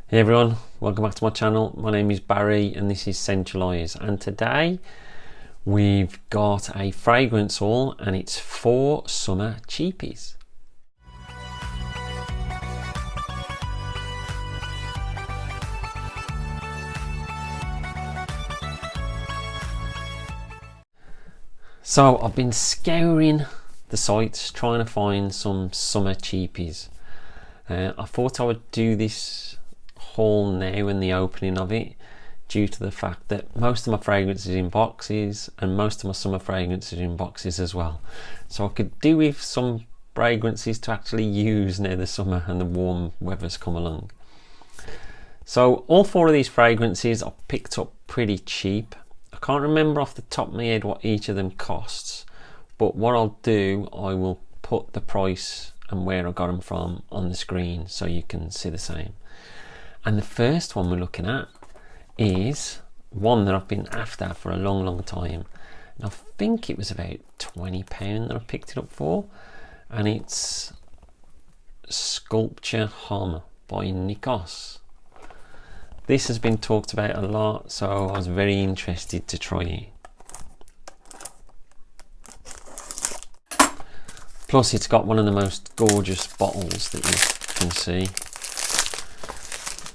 Hey everyone, welcome back to my channel. My name is Barry and this is Centralize, and today we've got a fragrance haul and it's 4 Summer Cheapies. So I've been scouring the sites trying to find some Summer Cheapies. I thought I would do this haul now in the opening of it, due to the fact that most of my fragrances in boxes and most of my summer fragrances in boxes as well, so I could do with some fragrances to actually use now the summer and the warm weather's come along. So all 4 of these fragrances I picked up pretty cheap. I can't remember off the top of my head what each of them costs, but what I'll do, I will put the price and where I got them from on the screen so you can see the same. And the first one we're looking at is one that I've been after for a long time, and I think it was about £20 that I picked it up for, and it's Sculpture Homme by Nikos. This has been talked about a lot, so I was very interested to try it. Plus it's got one of the most gorgeous bottles that you can see.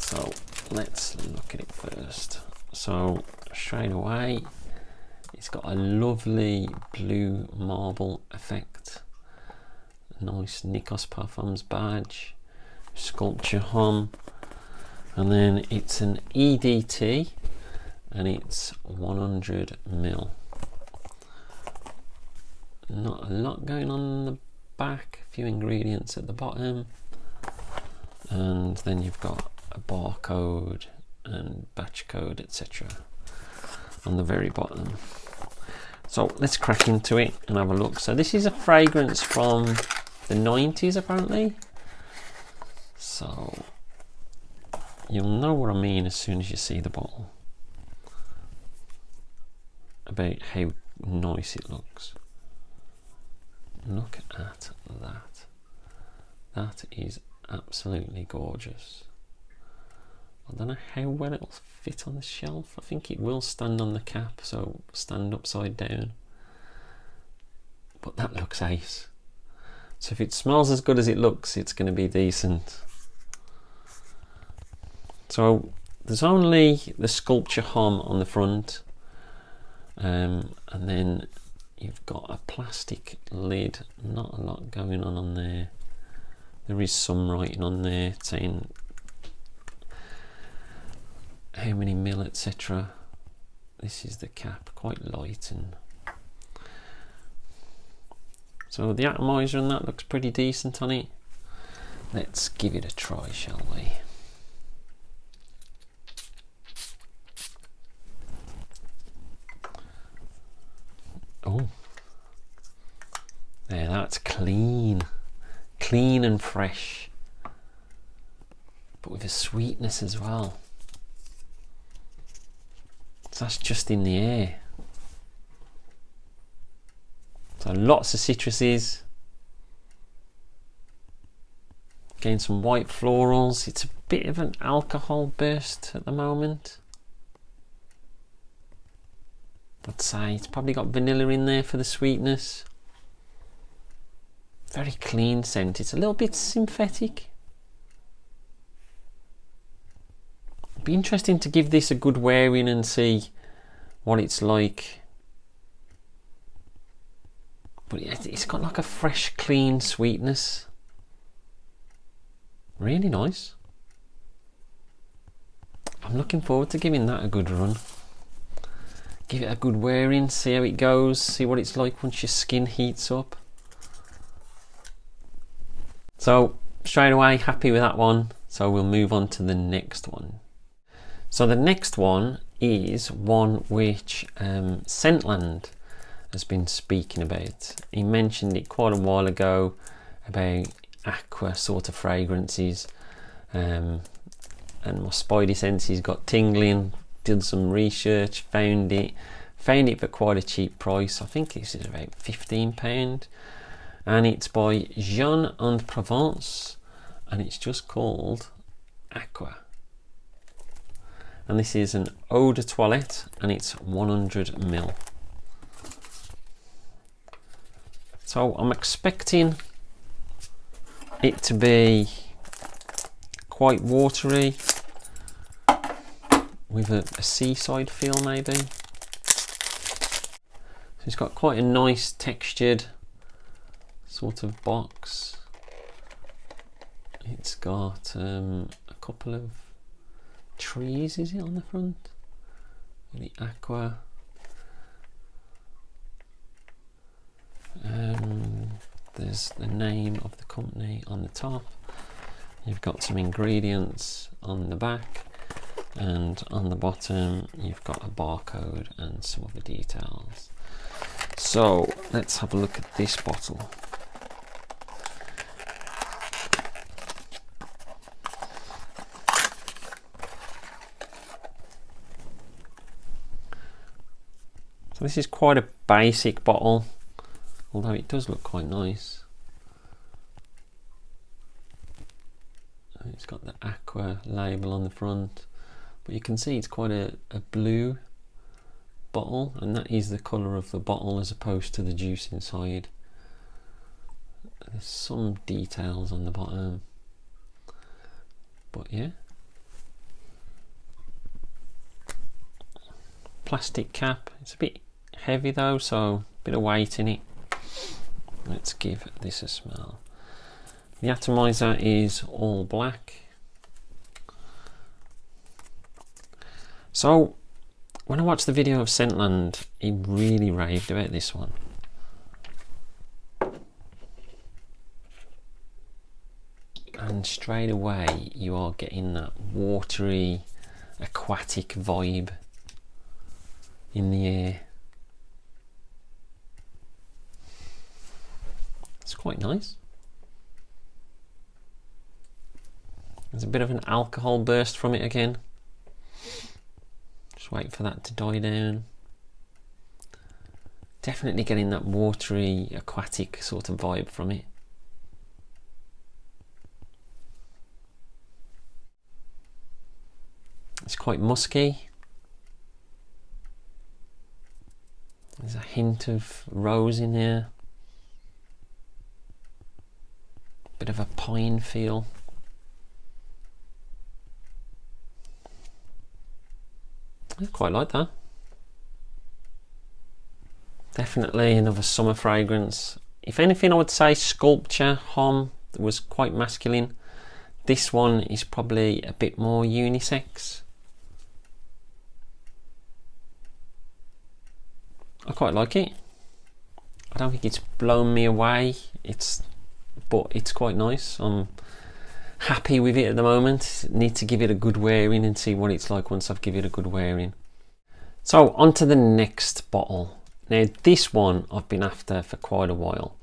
So let's look at it first. So straight away, it's got a lovely blue marble effect. A nice Nikos Parfums badge, Sculpture Homme, and then it's an EDT and it's 100ml. Not a lot going on in the back, a few ingredients at the bottom, and then you've got a barcode and batch code, etc. on the very bottom. So let's crack into it and have a look. So this is a fragrance from the 90s apparently, so you'll know what I mean as soon as you see the bottle, about how nice it looks. Look at that. That is absolutely gorgeous. I don't know how well it'll fit on the shelf. I think it will stand on the cap, so stand upside down. But that looks ace. So if it smells as good as it looks, it's going to be decent. So there's only the Sculpture Homme on the front, and then you've got a plastic lid. Not a lot going on there. There is some writing on there saying how many mil, etc. This is the cap, quite light, and so the atomizer and that looks pretty decent on it. Let's give it a try, shall we? Oh, there, that's clean and fresh, but with a sweetness as well. So that's just in the air. So lots of citruses, again some white florals. It's a bit of an alcohol burst at the moment. I'd say it's probably got vanilla in there for the sweetness. Very clean scent. It's a little bit synthetic. It'd be interesting to give this a good wearing and see what it's like. But it's got like a fresh, clean sweetness. Really nice. I'm looking forward to giving that a good run. Give it a good wearing, see how it goes, see what it's like once your skin heats up. So straight away, happy with that one. So we'll move on to the next one. So the next one is one which Scentland has been speaking about. He mentioned it quite a while ago about Aqua sort of fragrances, and my spidey senses got tingling. Did some research, found it for quite a cheap price. I think this is about £15, and it's by Jeanne and Provence, and it's just called Acqua. and this is an eau de toilette, and it's 100ml. So I'm expecting it to be quite watery with a seaside feel maybe. So it's got quite a nice textured sort of box. It's got a couple of trees, is it, on the front? The Aqua. There's the name of the company on the top. You've got some ingredients on the back, and on the bottom you've got a barcode and some other details. So let's have a look at this bottle. So this is quite a basic bottle, although it does look quite nice. It's got the Aqua label on the front, but you can see it's quite a blue bottle, and that is the colour of the bottle as opposed to the juice inside. There's some details on the bottom, but yeah. Plastic cap, it's a bit heavy though, so a bit of weight in it. Let's give this a smell. The atomizer is all black. So when I watched the video of Scentland, he really raved about this one. And straight away you are getting that watery, aquatic vibe in the air. It's quite nice. There's a bit of an alcohol burst from it again. Just wait for that to die down. Definitely getting that watery, aquatic sort of vibe from it. It's quite musky. There's a hint of rose in there. Bit of a pine feel. I quite like that. Definitely another summer fragrance. If anything, I would say Sculpture Homme was quite masculine. This one is probably a bit more unisex. I quite like it. I don't think it's blown me away. But it's quite nice. I'm happy with it at the moment. Need to give it a good wearing and see what it's like once I've given it a good wearing. So on to the next bottle. Now this one I've been after for quite a while.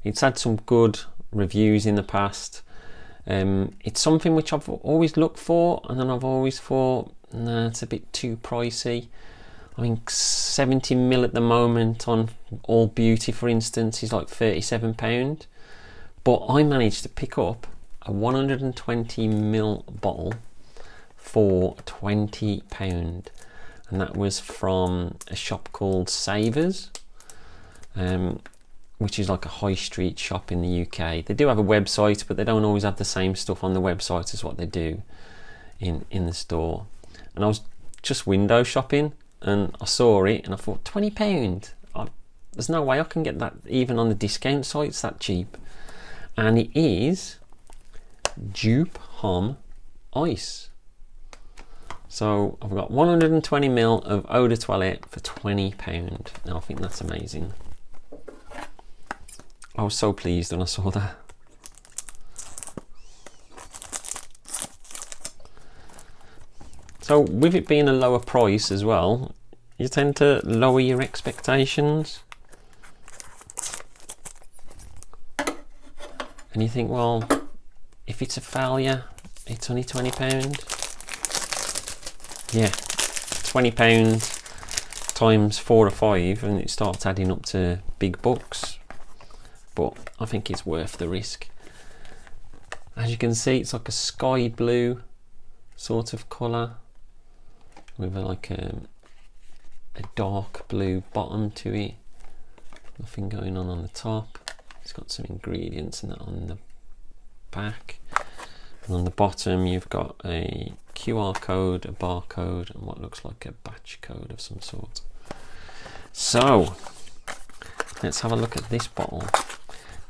It's had some good reviews in the past. It's something which I've always looked for, and then I've always thought, nah, it's a bit too pricey. I think 70ml at the moment on All Beauty, for instance, is like £37. But I managed to pick up a 120ml bottle for £20, and that was from a shop called Savers, which is like a high street shop in the UK. They do have a website, but they don't always have the same stuff on the website as what they do in the store. And I was just window shopping and I saw it and I thought, £20, there's no way I can get that even on the discount sites that cheap. And it is Dupe Home Ice. So I've got 120ml of eau de toilette for £20. Now I think that's amazing. I was so pleased when I saw that. So with it being a lower price as well, you tend to lower your expectations. And you think, well, if it's a failure, it's only £20. Yeah, £20 times 4 or 5 and it starts adding up to big bucks. But I think it's worth the risk. As you can see, it's like a sky blue sort of colour. with like a dark blue bottom to it. Nothing going on the top. It's got some ingredients and that on the back. And on the bottom you've got a QR code, a barcode, and what looks like a batch code of some sort. So let's have a look at this bottle.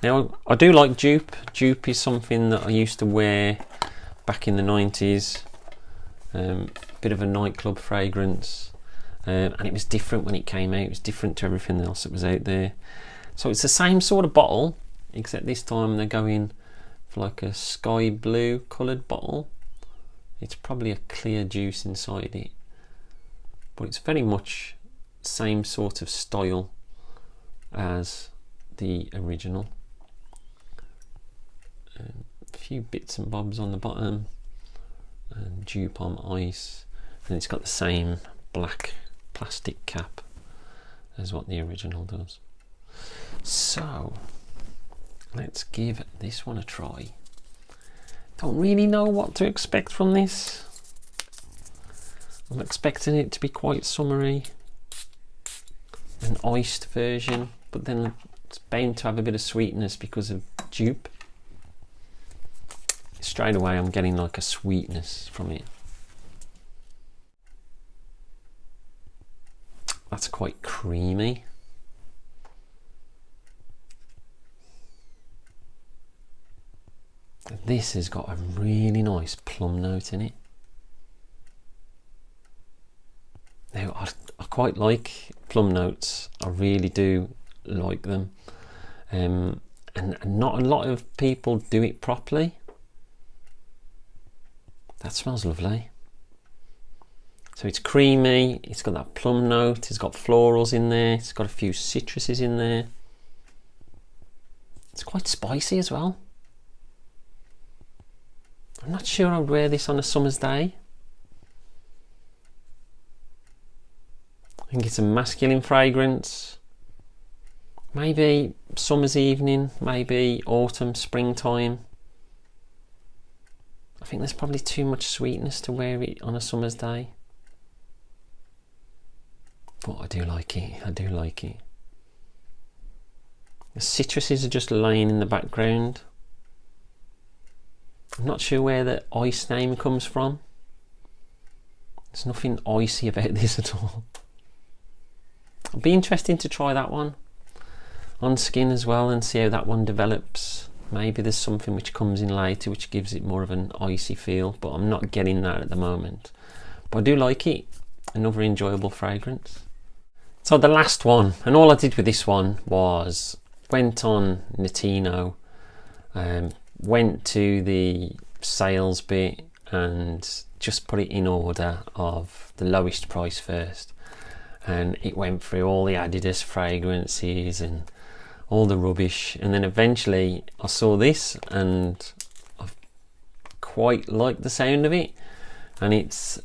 Now I do like Dupe. Dupe is something that I used to wear back in the 90s. Bit of a nightclub fragrance, and it was different when it came out. It was different to everything else that was out there. So it's the same sort of bottle, except this time they're going for like a sky blue coloured bottle. It's probably a clear juice inside it, but it's very much same sort of style as the original. A few bits and bobs on the bottom, and Dupe Home Ice, and it's got the same black plastic cap as what the original does. So let's give this one a try. Don't really know what to expect from this. I'm expecting it to be quite summery, an iced version, but then it's bound to have a bit of sweetness because of Dupe. Straight away I'm getting like a sweetness from it. That's quite creamy. This has got a really nice plum note in it. Now I quite like plum notes, I really do like them, and not a lot of people do it properly. That smells lovely. So it's creamy, it's got that plum note, it's got florals in there, it's got a few citruses in there. It's quite spicy as well. I'm not sure I would wear this on a summer's day. I think it's a masculine fragrance. Maybe summer's evening, maybe autumn, springtime. I think there's probably too much sweetness to wear it on a summer's day. But I do like it, I do like it. The citruses are just laying in the background. I'm not sure where the ice name comes from. There's nothing icy about this at all. It'll be interesting to try that one on skin as well and see how that one develops. Maybe there's something which comes in later which gives it more of an icy feel, but I'm not getting that at the moment. But I do like it. Another enjoyable fragrance. So the last one, and all I did with this one was went on Notino, went to the sales bit and just put it in order of the lowest price first, and it went through all the Adidas fragrances and all the rubbish, and then eventually I saw this and I quite like the sound of it, and it's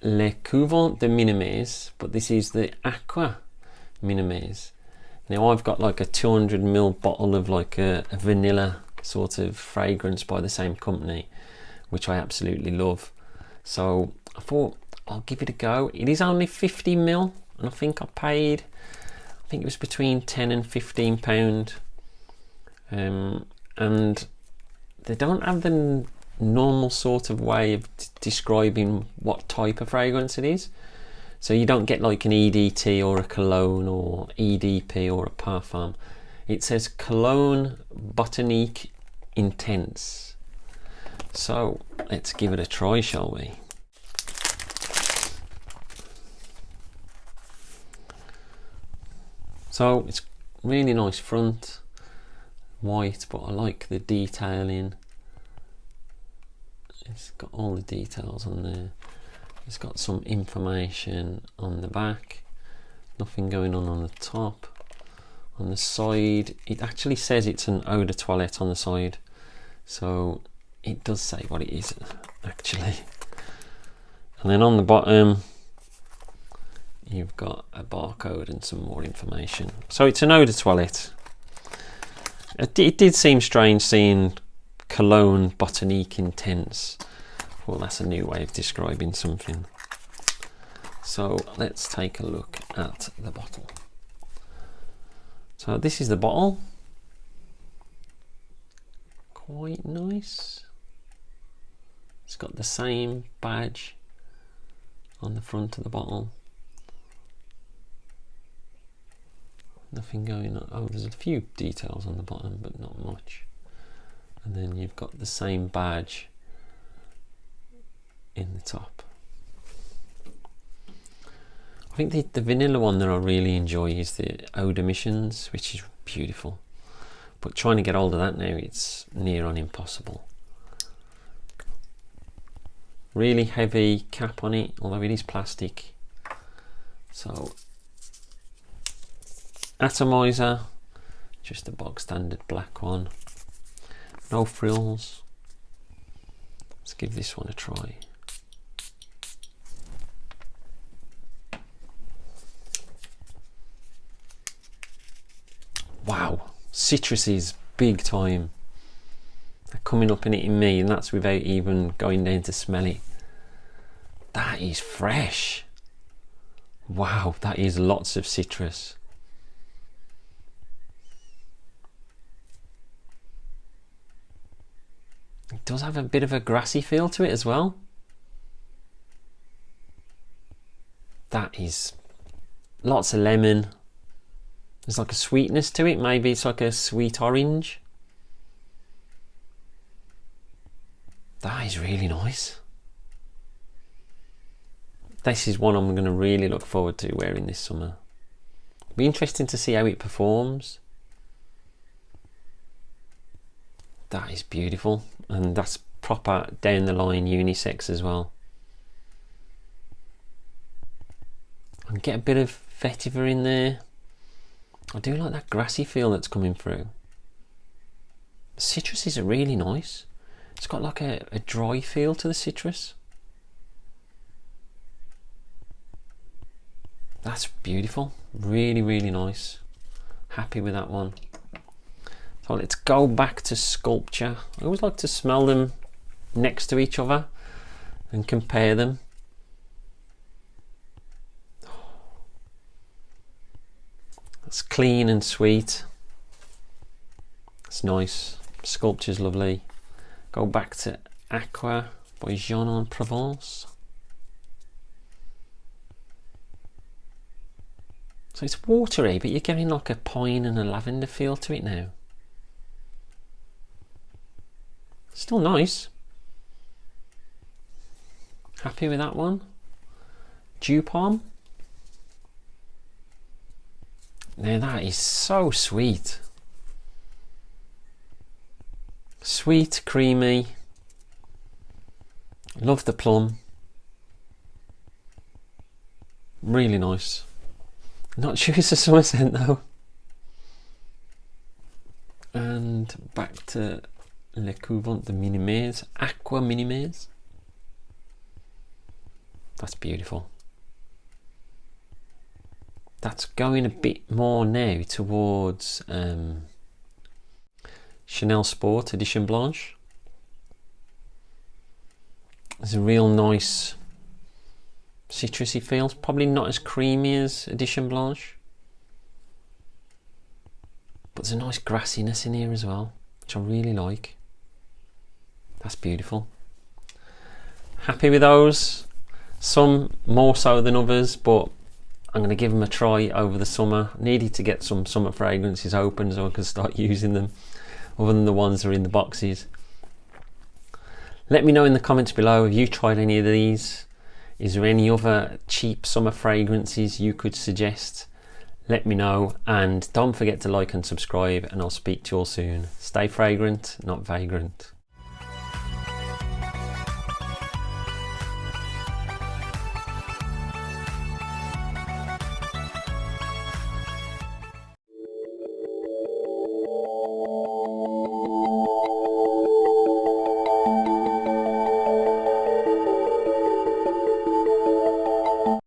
Le Couvent de Minimes, but this is the Aqua Minimize. Now I've got like a 200ml bottle of like a vanilla sort of fragrance by the same company, which I absolutely love. So I thought I'll give it a go. It is only 50ml, and I think it was between 10 and 15 pound, and they don't have the normal sort of way of describing what type of fragrance it is. So you don't get like an EDT or a cologne or EDP or a parfum. It says Cologne Botanique Intense. So let's give it a try, shall we? So it's really nice front, white, but I like the detailing. It's got all the details on there. It's got some information on the back, nothing going on the top. On the side, it actually says it's an eau de toilette on the side, so it does say what it is actually. And then on the bottom you've got a barcode and some more information. So it's an eau de toilette. It did seem strange seeing Cologne Botanique Intense. Well, that's a new way of describing something. So let's take a look at the bottle. So this is the bottle. Quite nice. It's got the same badge on the front of the bottle. Nothing going on. Oh, there's a few details on the bottom, but not much. And then you've got the same badge in the top. I think the vanilla one that I really enjoy is the Eau de Missions, which is beautiful. But trying to get hold of that now, it's near on impossible. Really heavy cap on it, although it is plastic. So, atomizer, just a bog standard black one. No frills. Let's give this one a try. Wow, citrus is big time. They're coming up in it in me, and that's without even going down to smell it. That is fresh. Wow, that is lots of citrus. It does have a bit of a grassy feel to it as well. That is lots of lemon. There's like a sweetness to it. Maybe it's like a sweet orange. That is really nice. This is one I'm going to really look forward to wearing this summer. Be interesting to see how it performs. That is beautiful, and that's proper down the line unisex as well. And get a bit of vetiver in there. I do like that grassy feel that's coming through. The citrus is really nice. It's got like a dry feel to the citrus. That's beautiful. Really, really nice. Happy with that one. So let's go back to sculpture. I always like to smell them next to each other and compare them. It's clean and sweet. It's nice. Sculpture's lovely. Go back to Aqua by Jeanne in Provence. So it's watery, but you're getting like a pine and a lavender feel to it now. Still nice. Happy with that one. Dupe Home. Now that is so sweet. Sweet, creamy. Love the plum. Really nice. Not sure it's a summer scent though. And back to Le Couvent de Minimes, Aqua Minimize. That's beautiful. That's going a bit more now towards Chanel Sport Edition Blanche. There's a real nice citrusy feel, probably not as creamy as Edition Blanche, but there's a nice grassiness in here as well, which I really like. That's beautiful. Happy with those. Some more so than others, but I'm going to give them a try over the summer. Needed to get some summer fragrances open so I can start using them, other than the ones that are in the boxes. Let me know in the comments below, have you tried any of these? Is there any other cheap summer fragrances you could suggest? Let me know, and don't forget to like and subscribe, and I'll speak to you all soon. Stay fragrant, not vagrant.